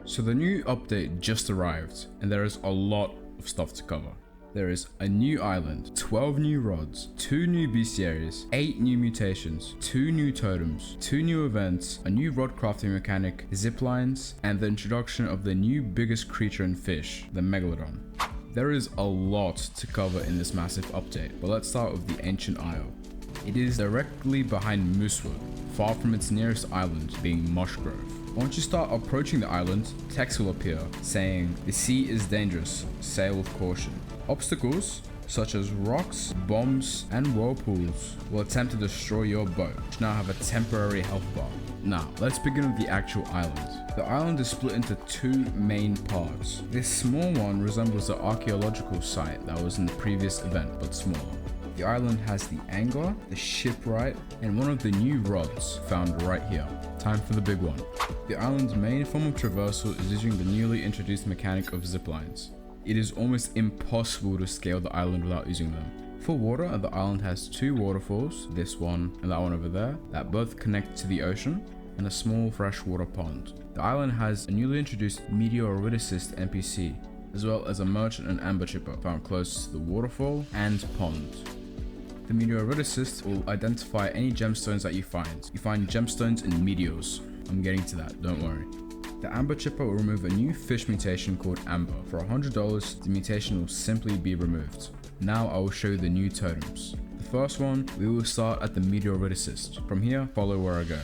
So the new update just arrived, and there is a lot of stuff to cover. There is a new island, 12 new rods, 2 new bestiaries, 8 new mutations, 2 new totems, 2 new events, a new rod crafting mechanic, ziplines, and the introduction of the new biggest creature in fish, the Megalodon. There is a lot to cover in this massive update, but let's start with the Ancient Isle. It is directly behind Moosewood, far from its nearest island being Mushgrove. Once you start approaching the island, text will appear saying, "The sea is dangerous, sail with caution." Obstacles, such as rocks, bombs, and whirlpools, will attempt to destroy your boat, which now have a temporary health bar. Now, let's begin with the actual island. The island is split into 2 main parts. This small one resembles the archaeological site that was in the previous event, but smaller. The island has the angler, the shipwright, and one of the new rods found right here. Time for the big one. The island's main form of traversal is using the newly introduced mechanic of ziplines. It is almost impossible to scale the island without using them. For water, the island has 2 waterfalls, this one and that one over there, that both connect to the ocean, and a small freshwater pond. The island has a newly introduced Meteor NPC, as well as a merchant and amber chipper found close to the waterfall and pond. The Meteor will identify any gemstones that you find. You find gemstones in meteors. I'm getting to that, don't worry. The amber chipper will remove a new fish mutation called Amber. For $100, the mutation will simply be removed. Now I will show you the new totems. The first one, we will start at the Meteor. From here, follow where I go.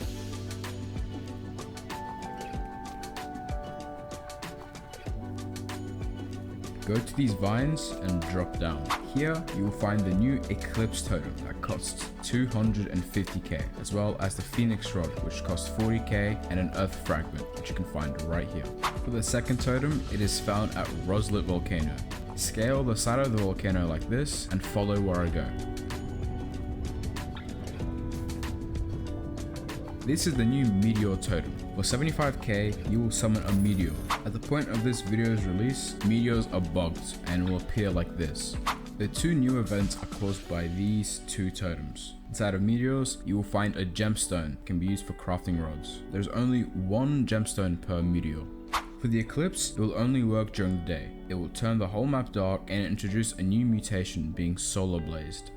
Go to these vines and drop down. Here, you will find the new Eclipse totem that costs 250k, as well as the Phoenix rod, which costs 40k, and an earth fragment, which you can find right here. For the second totem, it is found at Roslet Volcano. Scale the side of the volcano like this and follow where I go. This is the new Meteor totem. For 75k, you will summon a Meteor. At the point of this video's release, Meteors are bugged and will appear like this. The 2 new events are caused by these 2 totems. Inside of Meteors, you will find a gemstone that can be used for crafting rods. There's only 1 gemstone per Meteor. For the Eclipse, it will only work during the day. It will turn the whole map dark and introduce a new mutation being solar blazed.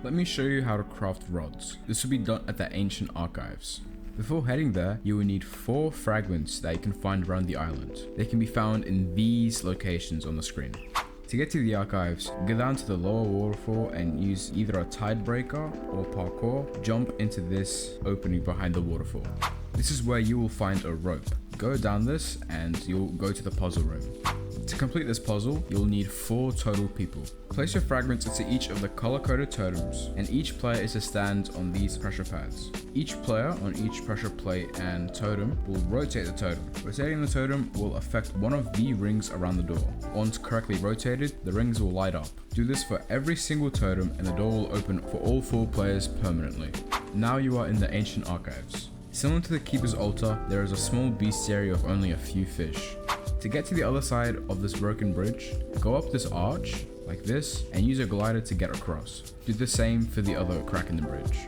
Let me show you how to craft rods. This will be done at the Ancient Archives. Before heading there, you will need 4 fragments that you can find around the island. They can be found in these locations on the screen. To get to the archives, go down to the lower waterfall and use either a tide breaker or parkour, jump into this opening behind the waterfall. This is where you will find a rope. Go down this and you'll go to the puzzle room. To complete this puzzle, you'll need 4 total people. Place your fragments into each of the color-coded totems, and each player is to stand on these pressure pads. Each player on each pressure plate and totem will rotate the totem. Rotating the totem will affect one of the rings around the door. Once correctly rotated, the rings will light up. Do this for every single totem and the door will open for all 4 players permanently. Now you are in the Ancient Archives. Similar to the Keeper's Altar, there is a small bestiary of only a few fish. To get to the other side of this broken bridge, go up this arch, like this, and use a glider to get across. Do the same for the other crack in the bridge.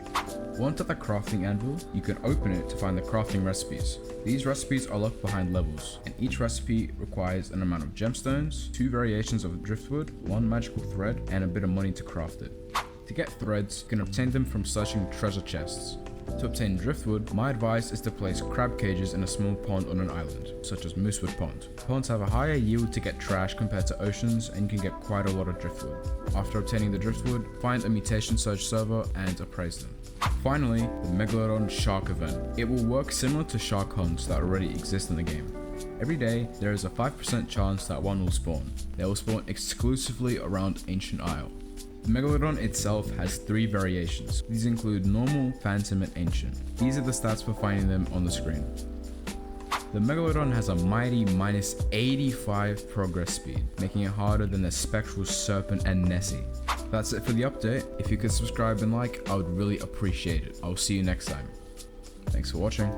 Once at the crafting anvil, you can open it to find the crafting recipes. These recipes are locked behind levels, and each recipe requires an amount of gemstones, 2 variations of driftwood, 1 magical thread, and a bit of money to craft it. To get threads, you can obtain them from searching treasure chests. To obtain driftwood, my advice is to place crab cages in a small pond on an island, such as Moosewood Pond. Ponds have a higher yield to get trash compared to oceans, and you can get quite a lot of driftwood. After obtaining the driftwood, find a mutation search server and appraise them. Finally, the Megalodon Shark Event. It will work similar to shark hunts that already exist in the game. Every day, there is a 5% chance that one will spawn. They will spawn exclusively around Ancient Isle. The Megalodon itself has 3 variations. These include normal, phantom, and ancient. These are the stats for finding them on the screen. The Megalodon has a mighty -85 progress speed, making it harder than the spectral serpent and Nessie. That's it for the update. If you could subscribe and like, I would really appreciate it. I'll see you next time. Thanks for watching.